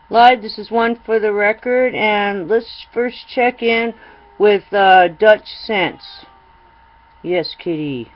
Live, this is one for the record, and let's first check in with Dutch Sense. Yes, kitty.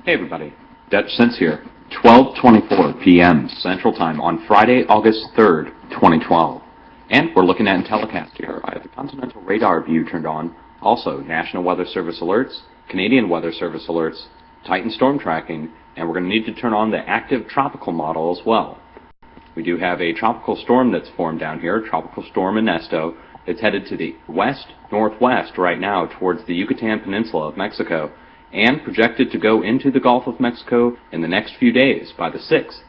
Hey everybody, Dutch Sense here, 12:24 p.m. Central Time on Friday, August 3rd, 2012. And we're looking at telecast here. I have the Continental Radar view turned on, also National Weather Service alerts, Canadian Weather Service alerts, Titan storm tracking, and we're going to need to turn on the active tropical model as well. We do have a tropical storm that's formed down here, Tropical Storm Ernesto. It's headed to the west-northwest right now towards the Yucatan Peninsula of Mexico, and projected to go into the Gulf of Mexico in the next few days, by the 6th.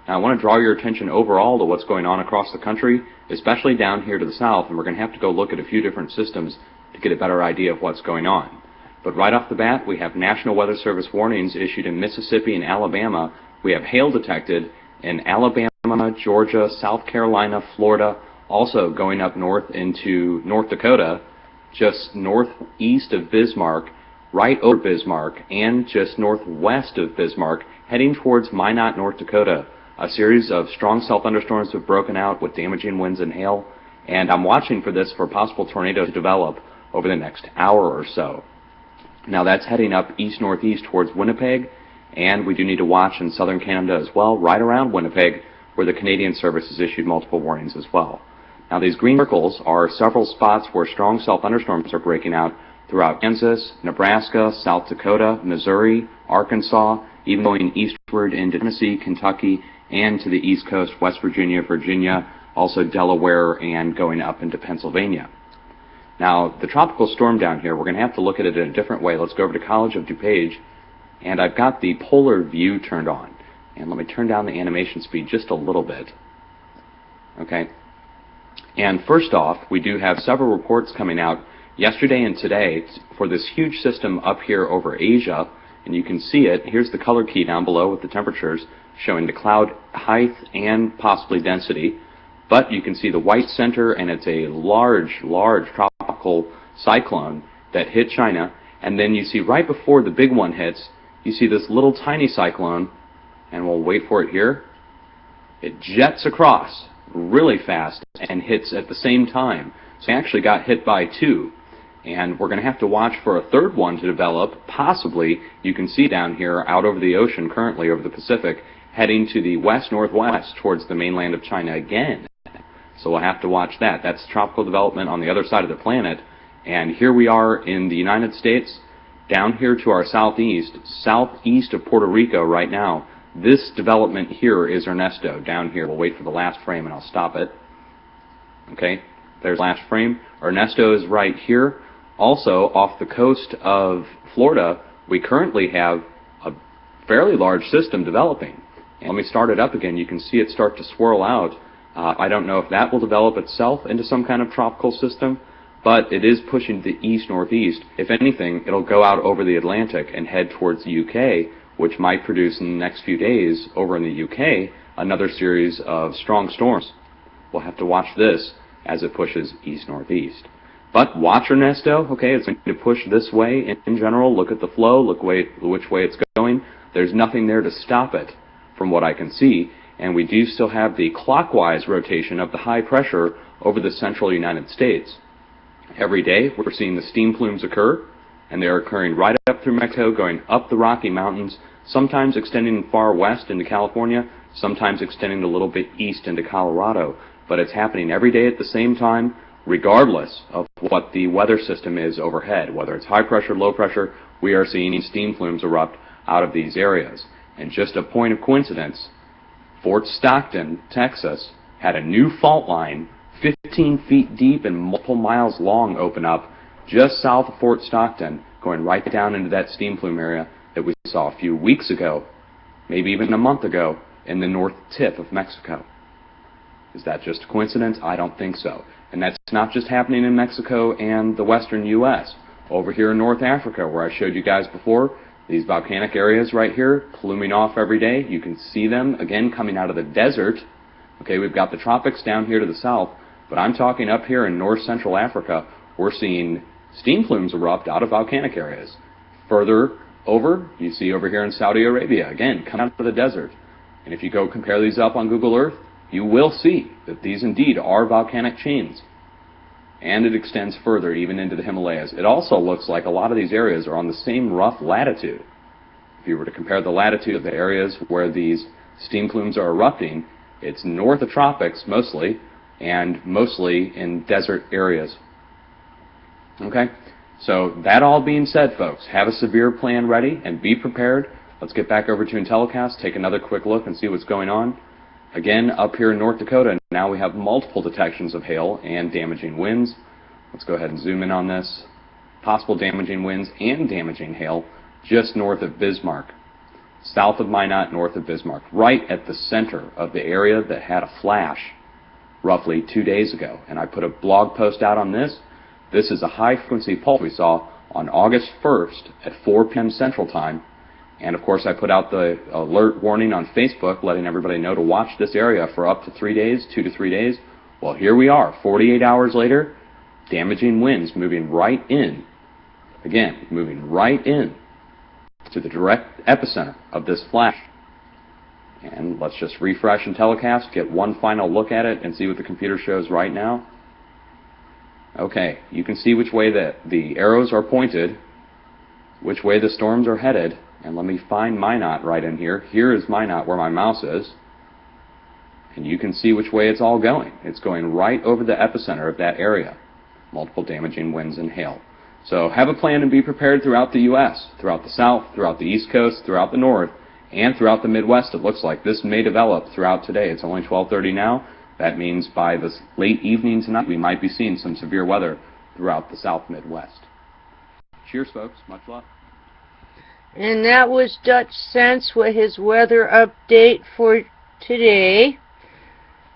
Now I want to draw your attention overall to what's going on across the country, especially down here to the south, and we're going to have to go look at a few different systems to get a better idea of what's going on. But right off the bat, we have National Weather Service warnings issued in Mississippi and Alabama. We have hail detected in Alabama, Georgia, South Carolina, Florida, also going up north into North Dakota, just northeast of Bismarck, right over Bismarck, and just northwest of Bismarck, heading towards Minot, North Dakota. A series of strong cell thunderstorms have broken out with damaging winds and hail, and I'm watching for this for possible tornadoes to develop over the next hour or so. Now that's heading up east-northeast towards Winnipeg, and we do need to watch in southern Canada as well, right around Winnipeg, where the Canadian Service has issued multiple warnings as well. Now these green circles are several spots where strong cell thunderstorms are breaking out throughout Kansas, Nebraska, South Dakota, Missouri, Arkansas, even going eastward into Tennessee, Kentucky, and to the East Coast, West Virginia, Virginia, also Delaware, and going up into Pennsylvania. Now, the tropical storm down here, we're going to have to look at it in a different way. Let's go over to College of DuPage, and I've got the polar view turned on. And let me turn down the animation speed just a little bit. Okay. And first off, we do have several reports coming out yesterday and today for this huge system up here over Asia, and you can see it. Here's the color key down below with the temperatures showing the cloud height and possibly density. But you can see the white center, and it's a large tropical cyclone that hit China. And then you see right before the big one hits, you see this little tiny cyclone, and we'll wait for it here. It jets across really fast and hits at the same time. So we actually got hit by two. And we're going to have to watch for a third one to develop, possibly. You can see down here out over the ocean currently over the Pacific, heading to the west-northwest towards the mainland of China again. So we'll have to watch that. That's tropical development on the other side of the planet. And here we are in the United States, down here to our southeast of Puerto Rico right now. This development here is Ernesto down here. We'll wait for the last frame and I'll stop it. Okay, there's the last frame. Ernesto is right here. Also, off the coast of Florida, we currently have a fairly large system developing. And let me start it up again. You can see it start to swirl out. I don't know if that will develop itself into some kind of tropical system, but it is pushing to the east-northeast. If anything, it'll go out over the Atlantic and head towards the UK, which might produce in the next few days over in the UK another series of strong storms. We'll have to watch this as it pushes east-northeast. But watch Ernesto, okay, it's going to push this way in general. Look at the flow, look which way it's going. There's nothing there to stop it from what I can see. And we do still have the clockwise rotation of the high pressure over the central United States. Every day we're seeing the steam plumes occur, and they are occurring right up through Mexico, going up the Rocky Mountains, sometimes extending far west into California, sometimes extending a little bit east into Colorado. But it's happening every day at the same time, regardless of what the weather system is overhead. Whether it's high pressure, low pressure, we are seeing steam plumes erupt out of these areas. And just a point of coincidence, Fort Stockton, Texas, had a new fault line 15 feet deep and multiple miles long open up just south of Fort Stockton, going right down into that steam plume area that we saw a few weeks ago, maybe even a month ago, in the north tip of Mexico. Is that just a coincidence? I don't think so. And that's not just happening in Mexico and the western U.S. Over here in North Africa, where I showed you guys before, these volcanic areas right here, pluming off every day. You can see them, again, coming out of the desert. Okay, we've got the tropics down here to the south, but I'm talking up here in north central Africa, we're seeing steam plumes erupt out of volcanic areas. Further over, you see over here in Saudi Arabia, again, coming out of the desert. And if you go compare these up on Google Earth, you will see that these indeed are volcanic chains. And it extends further, even into the Himalayas. It also looks like a lot of these areas are on the same rough latitude. If you were to compare the latitude of the areas where these steam plumes are erupting, it's north of tropics mostly, and mostly in desert areas. Okay? So that all being said, folks, have a severe plan ready and be prepared. Let's get back over to Intellicast, take another quick look and see what's going on. Again, up here in North Dakota, now we have multiple detections of hail and damaging winds. Let's go ahead and zoom in on this. Possible damaging winds and damaging hail just north of Bismarck. South of Minot, north of Bismarck, right at the center of the area that had a flash roughly 2 days ago. And I put a blog post out on this. This is a high-frequency pulse we saw on August 1st at 4 p.m. Central Time. And, of course, I put out the alert warning on Facebook letting everybody know to watch this area for up to 3 days, 2 to 3 days. Well, here we are, 48 hours later, damaging winds moving right in. Again, moving right in to the direct epicenter of this flash. And let's just refresh Intellicast, get one final look at it, and see what the computer shows right now. Okay, you can see which way the arrows are pointed, which way the storms are headed. And let me find Minot right in here. Here is Minot where my mouse is. And you can see which way it's all going. It's going right over the epicenter of that area. Multiple damaging winds and hail. So have a plan and be prepared throughout the U.S., throughout the South, throughout the East Coast, throughout the North, and throughout the Midwest. It looks like this may develop throughout today. It's only 12:30 now. That means by this late evening tonight, we might be seeing some severe weather throughout the South Midwest. Cheers, folks. Much love. And that was Dutch Sense with his weather update for today.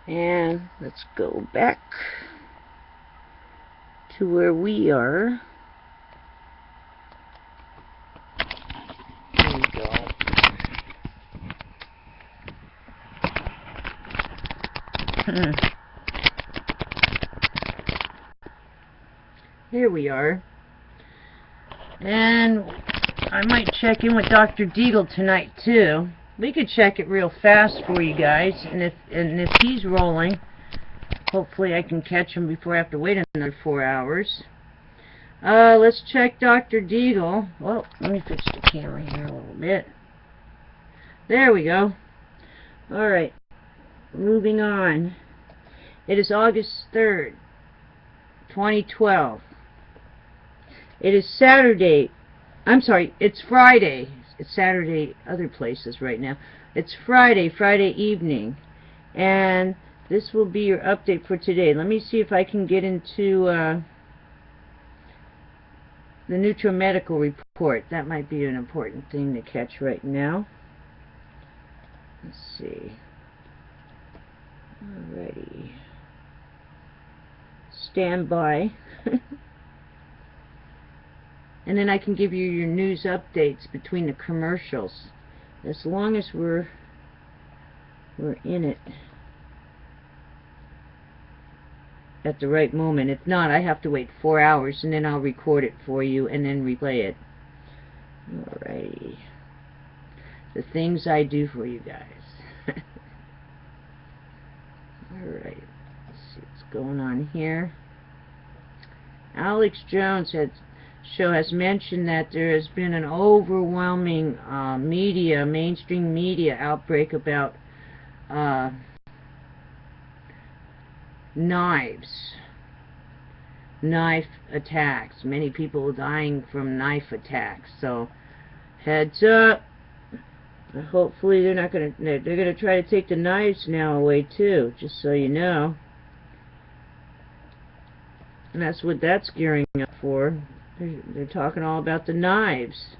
And let's go back to where we are. There we go. Here we are. And I might check in with Dr. Deagle tonight too. We could check it real fast for you guys, and if he's rolling, hopefully I can catch him before I have to wait another 4 hours. Let's check Dr. Deagle. Well, let me fix the camera here a little bit. There we go. Alright, moving on. It is August 3rd, 2012. It is Saturday. I'm sorry, it's Friday. It's Saturday other places right now. It's Friday evening. And this will be your update for today. Let me see if I can get into the NutriMedical report. That might be an important thing to catch right now. Let's see. Alrighty. Stand by. And then I can give you your news updates between the commercials, as long as we're in it at the right moment. If not, I have to wait 4 hours, and then I'll record it for you and then replay it. Alrighty. The things I do for you guys. Alright. Let's see what's going on here. Alex Jones has mentioned that there has been an overwhelming mainstream media outbreak about knife attacks. Many people dying from knife attacks. So heads up. Hopefully they're gonna try to take the knives now away too, just so you know. And that's what that's gearing up for. They're talking all about the knives.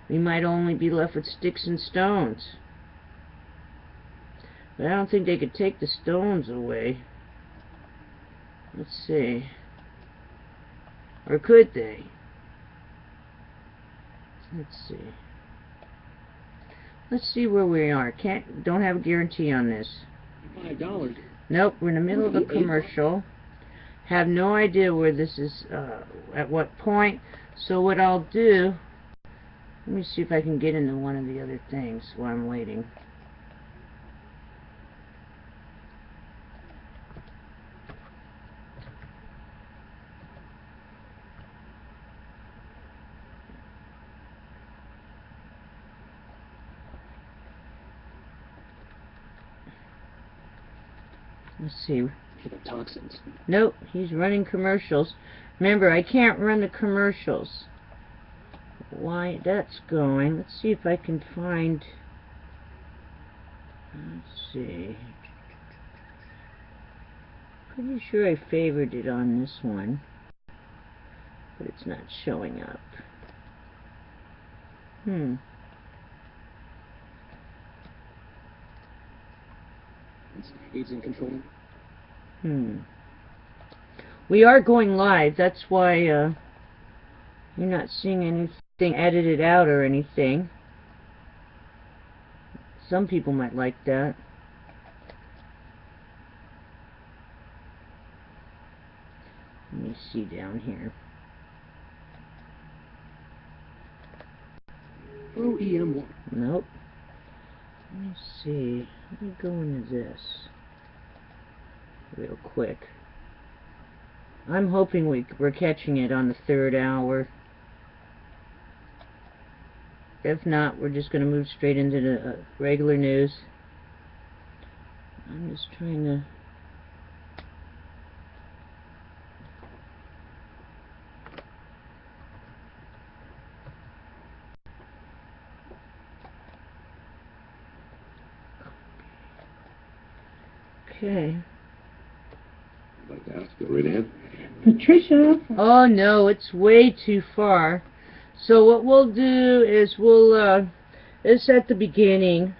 We might only be left with sticks and stones. But I don't think they could take the stones away. Let's see. Or could they? Let's see. Let's see where we are. Don't have a guarantee on this. $5. Nope, we're in the middle of a commercial. Have no idea where this is, at what point. So what I'll do, let me see if I can get into one of the other things while I'm waiting. Let's see. Toxins. Nope, he's running commercials. Remember, I can't run the commercials. Why that's going. Let's see if I can find. Let's see. Pretty sure I favored it on this one, but it's not showing up. Aids in control. We are going live. That's why you're not seeing anything edited out or anything. Some people might like that. Let me see down here. OEM1. Nope. Let me see. Let me go into this real quick. I'm hoping we're catching it on the 3rd hour. If not, we're just going to move straight into the regular news. I'm just trying to... Okay. I'd like to ask, go right ahead. Patricia. Oh no, it's way too far. So what we'll do is we'll it's at the beginning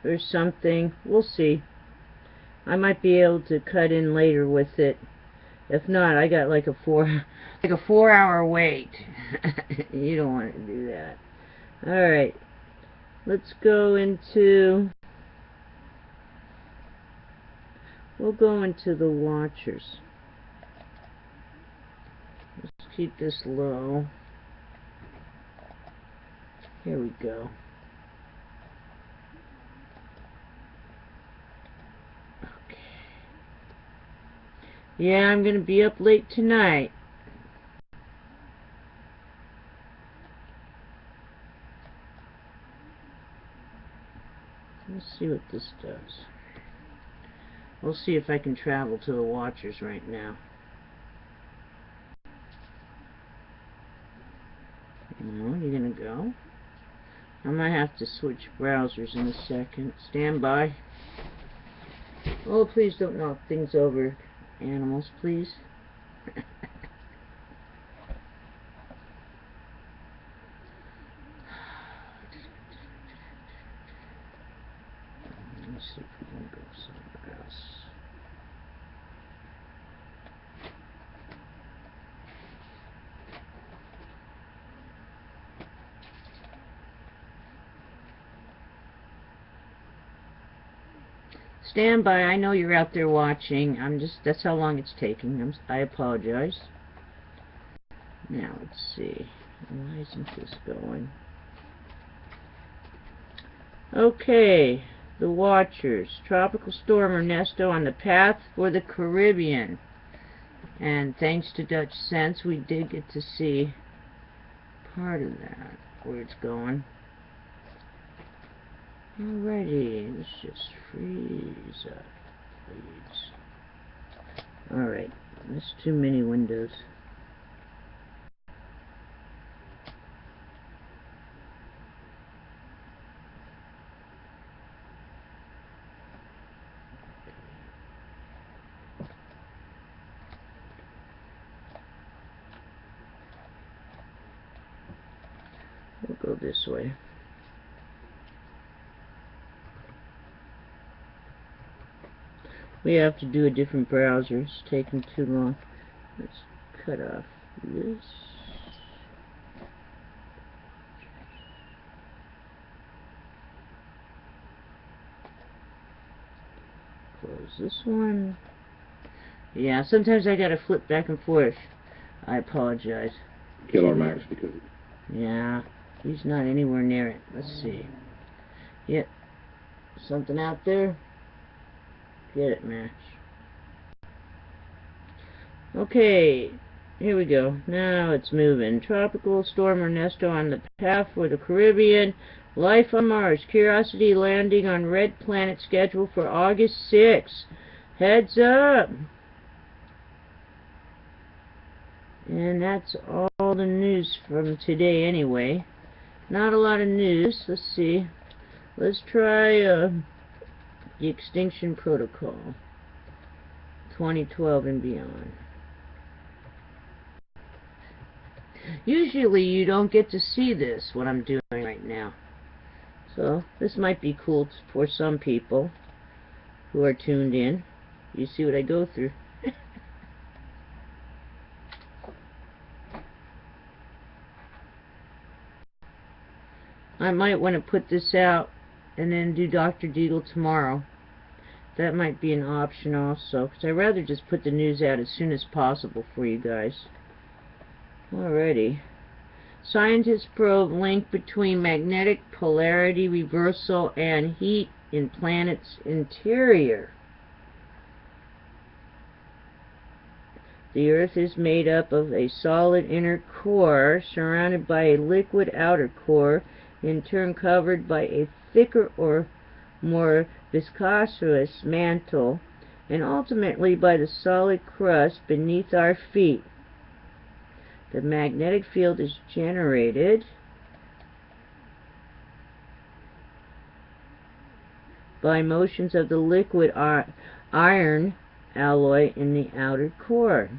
or something. We'll see. I might be able to cut in later with it. If not, I got like a 4-hour wait. You don't want to do that. All right. Let's go into... We'll go into the watchers. Let's keep this low. Here we go. Okay. Yeah, I'm going to be up late tonight. Let's see what this does. We'll see if I can travel to the watchers right now. No, you're gonna go? I might have to switch browsers in a second. Stand by. Oh, please don't knock things over, animals, please. Let me see if we can go somewhere else. Stand by. I know you're out there watching. That's how long it's taking. I apologize. Now, let's see. Why isn't this going? Okay. The Watchers. Tropical storm Ernesto on the path for the Caribbean. And thanks to Dutch Sense, we did get to see part of that, where it's going. Alrighty, let's just freeze up, please. Alright, that's too many windows. We'll go this way. We have to do a different browser. It's taking too long. Let's cut off this. Close this one. Yeah, sometimes I gotta flip back and forth. I apologize. Kill our Max because... Yeah, he's not anywhere near it. Let's see. Yep. Something out there. Get it, Max. Okay, here we go. Now it's moving. Tropical storm Ernesto on the path for the Caribbean. Life on Mars. Curiosity landing on Red Planet scheduled for August 6th. Heads up. And that's all the news from today anyway. Not a lot of news. Let's see. Let's try the Extinction Protocol 2012 and beyond. Usually you don't get to see this, what I'm doing right now. So this might be cool for some people who are tuned in. You see what I go through. I might want to put this out and then do Dr. Deagle tomorrow. That might be an option also, because I'd rather just put the news out as soon as possible for you guys. Alrighty. Scientists probe link between magnetic polarity reversal and heat in planet's interior. The Earth is made up of a solid inner core surrounded by a liquid outer core, in turn covered by a thicker or more viscous mantle, and ultimately by the solid crust beneath our feet. The magnetic field is generated by motions of the liquid iron alloy in the outer core,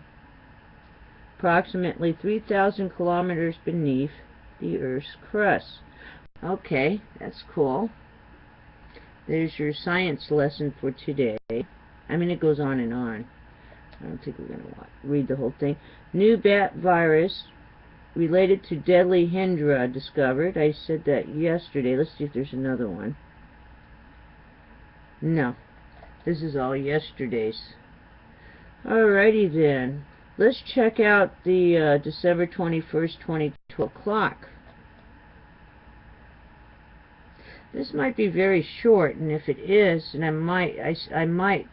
approximately 3,000 kilometers beneath the Earth's crust. Okay, that's cool. There's your science lesson for today. I mean, it goes on and on. I don't think we're going to read the whole thing. New bat virus related to deadly Hydra discovered. I said that yesterday. Let's see if there's another one. No. This is all yesterday's. Alrighty then. Let's check out the December 21st, 2012 clock. This might be very short, and if it is, and I might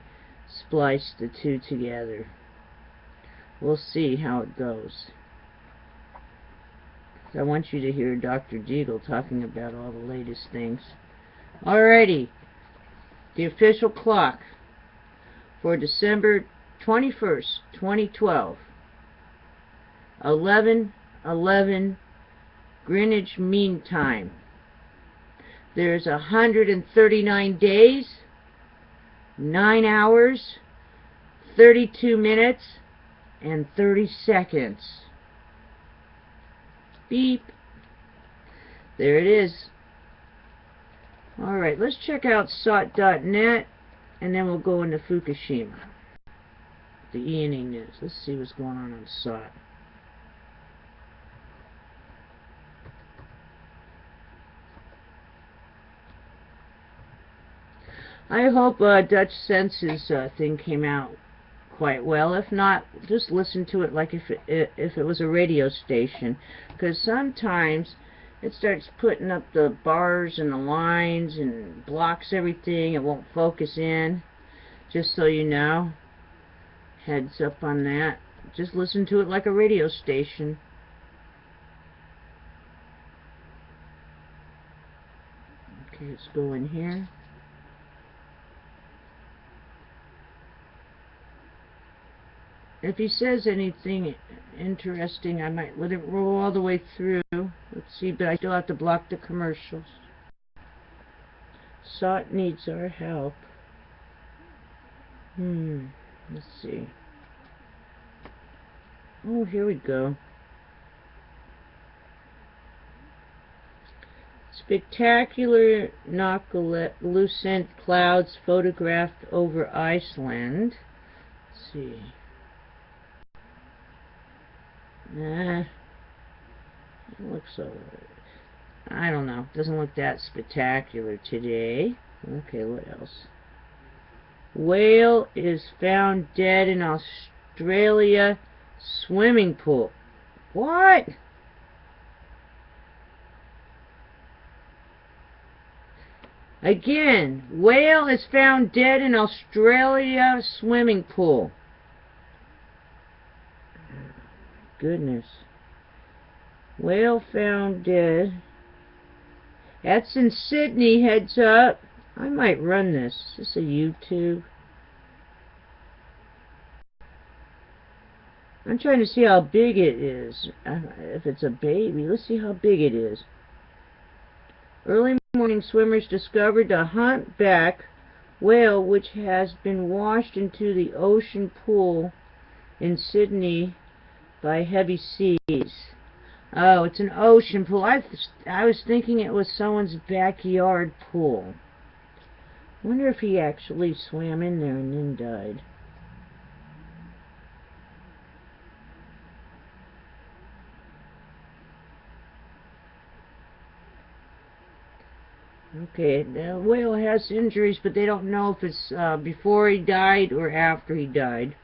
splice the two together. We'll see how it goes. I want you to hear Dr. Deagle talking about all the latest things. Alrighty, the official clock for December 21st, 2012, 11:11 Greenwich Mean Time. There's 139 days, 9 hours, 32 minutes, and 30 seconds. Beep. There it is. Alright, let's check out SOT.net, and then we'll go into Fukushima. The E&E News. Let's see what's going on SOT. I hope Dutch Sense's thing came out quite well. If not, just listen to it like if it was a radio station, because sometimes it starts putting up the bars and the lines and blocks everything. It won't focus in. Just so you know, heads up on that. Just listen to it like a radio station. Okay, let's go in here. If he says anything interesting, I might let it roll all the way through. Let's see, but I still have to block the commercials. SOT needs our help. Let's see. Oh, here we go. Spectacular noctilucent clouds photographed over Iceland. Let's see. It looks so... I don't know. Doesn't look that spectacular today. Okay, what else? Whale is found dead in Australia swimming pool. What? Again, whale is found dead in Australia swimming pool. Goodness. Whale found dead. That's in Sydney, heads up. I might run this. Is this a YouTube? I'm trying to see how big it is. If it's a baby, let's see how big it is. Early morning swimmers discovered a humpback whale which has been washed into the ocean pool in Sydney by heavy seas. Oh, it's an ocean pool. I was thinking it was someone's backyard pool. I wonder if he actually swam in there and then died. Okay, the whale has injuries, but they don't know if it's before he died or after he died.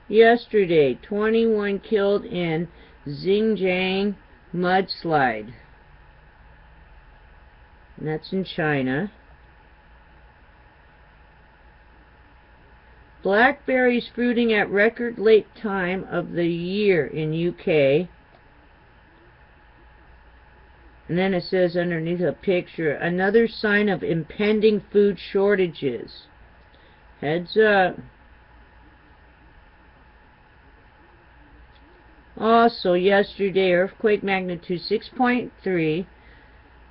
Yesterday, 21 killed in Xinjiang mudslide. And that's in China. Blackberries fruiting at record late time of the year in UK. And then it says underneath a picture, another sign of impending food shortages. Heads up. Also yesterday, earthquake magnitude 6.3,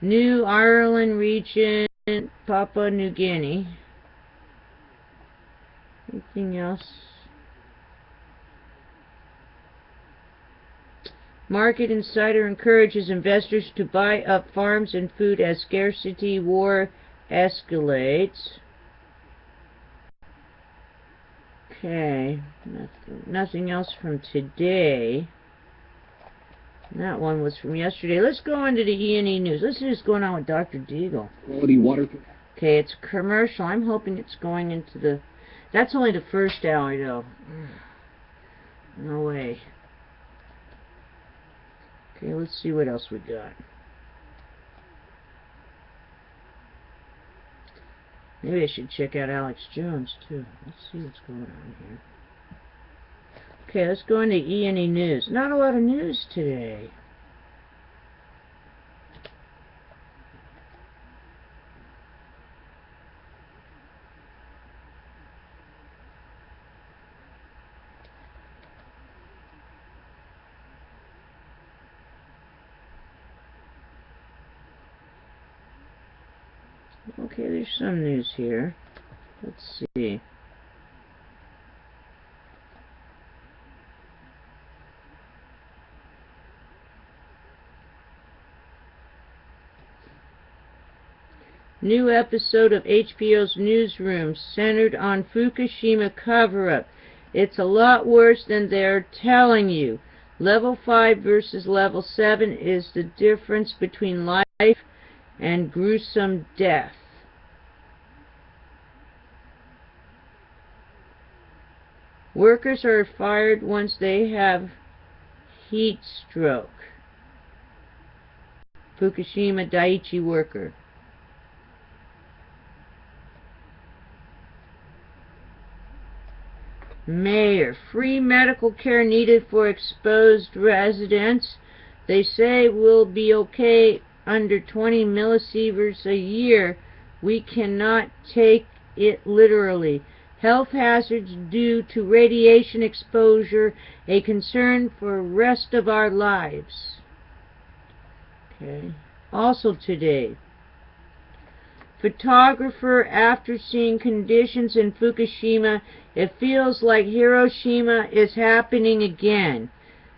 New Ireland region, Papua New Guinea. Anything else? Market insider encourages investors to buy up farms and food as scarcity war escalates. Okay, nothing else from today. That one was from yesterday. Let's go into the E&E News. Let's see what's going on with Dr. Deagle. Quality water. Okay, it's commercial. I'm hoping it's going into the... That's only the first hour, though. No way. Okay, let's see what else we got. Maybe I should check out Alex Jones, too. Let's see what's going on here. Okay, let's go into E&E News. Not a lot of news today. Okay, there's some news here. Let's see. New episode of HBO's Newsroom centered on Fukushima cover-up. It's a lot worse than they're telling you. Level 5 versus Level 7 is the difference between life and gruesome death. Workers are fired once they have heat stroke. Fukushima Daiichi worker. Mayor, free medical care needed for exposed residents. They say we'll be okay under 20 millisieverts a year. We cannot take it literally. Health hazards due to radiation exposure, a concern for rest of our lives. Okay. Also today, photographer, after seeing conditions in Fukushima, it feels like Hiroshima is happening again.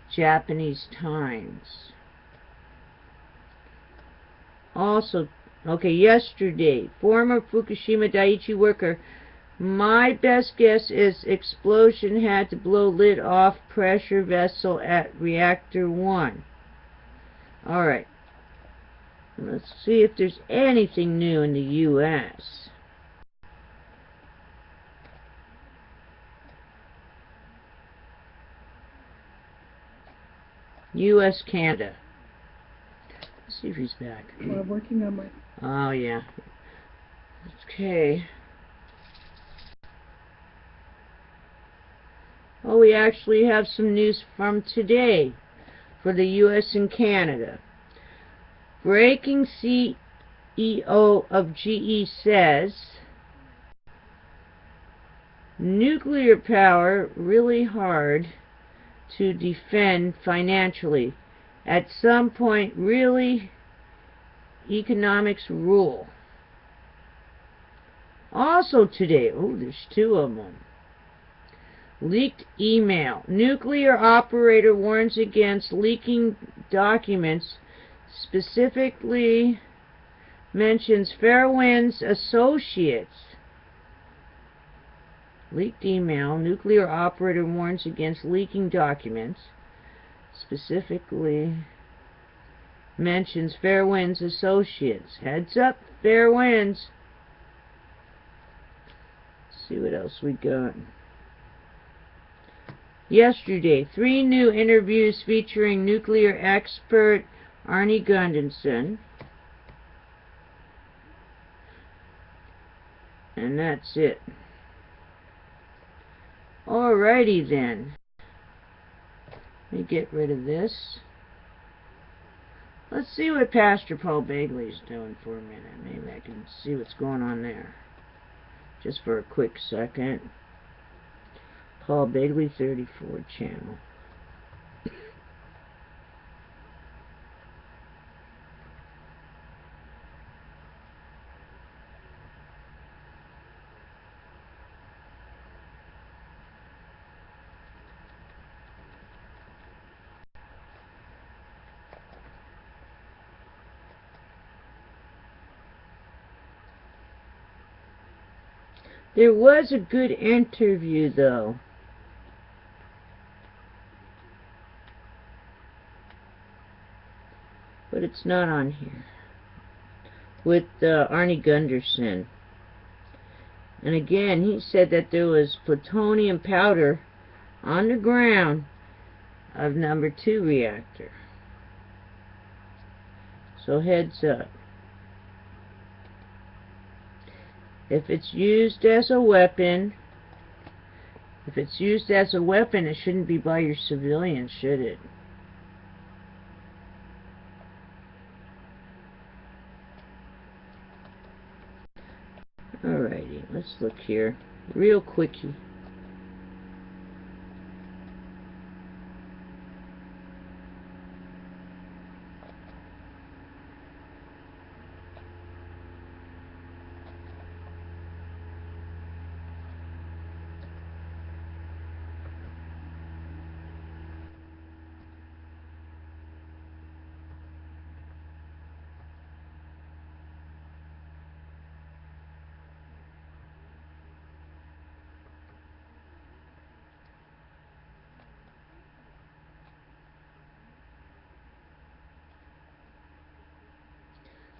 Japanese Times. Also, okay, yesterday, former Fukushima Daiichi worker. My best guess is explosion had to blow lid off pressure vessel at reactor 1. Alright. Let's see if there's anything new in the U.S. U.S. Canada. Let's see if he's back. Well, I'm working on my... Oh, yeah. Okay. Oh, we actually have some news from today for the U.S. and Canada. Breaking CEO of GE says nuclear power really hard to defend financially. At some point, really, economics rule. Also today, oh, there's two of them. Leaked email. Nuclear operator warns against leaking documents, specifically mentions Fairwind's associates. Leaked email. Nuclear operator warns against leaking documents, specifically mentions Fairwind's associates. Heads up, Fairwinds. Let's see what else we got. Yesterday, 3 new interviews featuring nuclear expert Arnie Gunderson. And that's it. Alrighty then. Let me get rid of this. Let's see what Pastor Paul Bagley's doing for a minute. Maybe I can see what's going on there. Just for a quick second. Paul Bagley 34 channel. There was a good interview though. But it's not on here. With Arnie Gunderson. And again, he said that there was plutonium powder on the ground of number 2 reactor. So heads up. If it's used as a weapon, it shouldn't be by your civilians, should it? Alrighty, let's look here. Real quickie.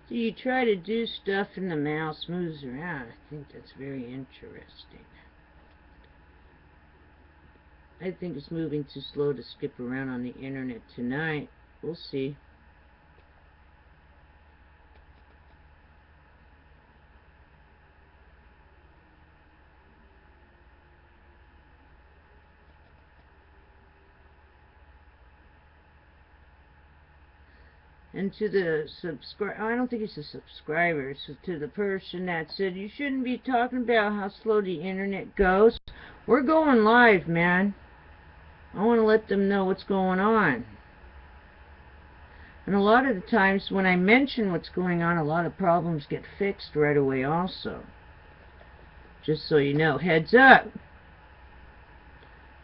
So you try to do stuff and the mouse moves around. I think that's very interesting. I think it's moving too slow to skip around on the internet tonight. We'll see. And to the I don't think it's a subscriber, it's to the person that said you shouldn't be talking about how slow the internet goes. We're going live, man. I want to let them know what's going on. And a lot of the times when I mention what's going on, a lot of problems get fixed right away also. Just so you know, heads up.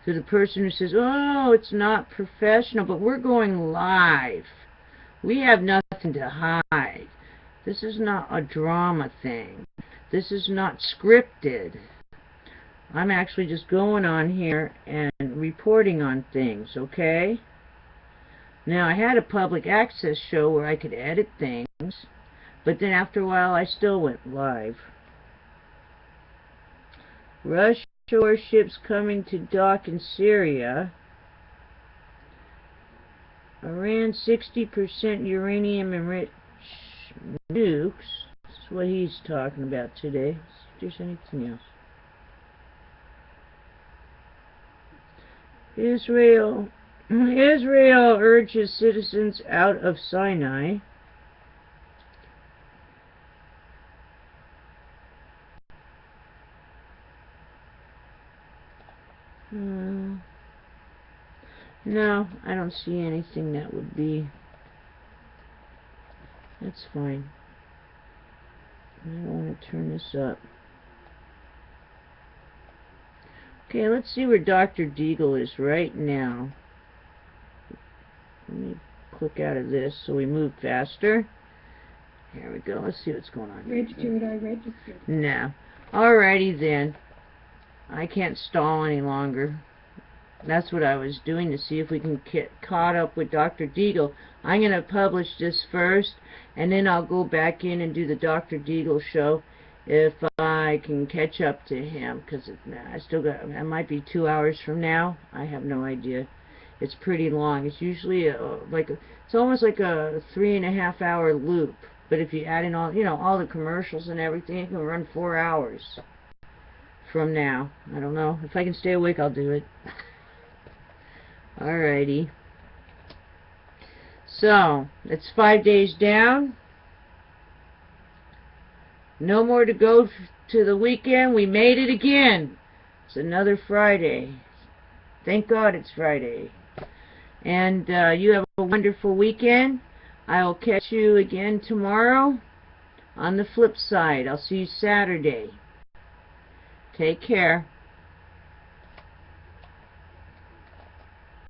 To the person who says, oh, it's not professional, but we're going live. We have nothing to hide. This is not a drama thing. This is not scripted. I'm actually just going on here and reporting on things, okay? Now, I had a public access show where I could edit things, but then after a while I still went live. Russian warships coming to dock in Syria. Iran 60% uranium enriched nukes. That's what he's talking about today. See if there's anything else. Israel urges citizens out of Sinai. No, I don't see anything that would be. That's fine. I don't want to turn this up. Okay, let's see where Dr. Deagle is right now. Let me click out of this so we move faster. Here we go. Let's see what's going on. Registered, I registered. No. Alrighty then. I can't stall any longer. That's what I was doing to see if we can get caught up with Dr. Deagle. I'm going to publish this first, and then I'll go back in and do the Dr. Deagle show if I can catch up to him, because I still got, it might be 2 hours from now. I have no idea. It's pretty long. It's usually it's almost like a 3.5 hour loop. But if you add in all, all the commercials and everything, it can run 4 hours from now. I don't know. If I can stay awake, I'll do it. Alrighty. So, it's 5 days down. No more to go to the weekend. We made it again. It's another Friday. Thank God it's Friday. And you have a wonderful weekend. I'll catch you again tomorrow on the flip side. I'll see you Saturday. Take care.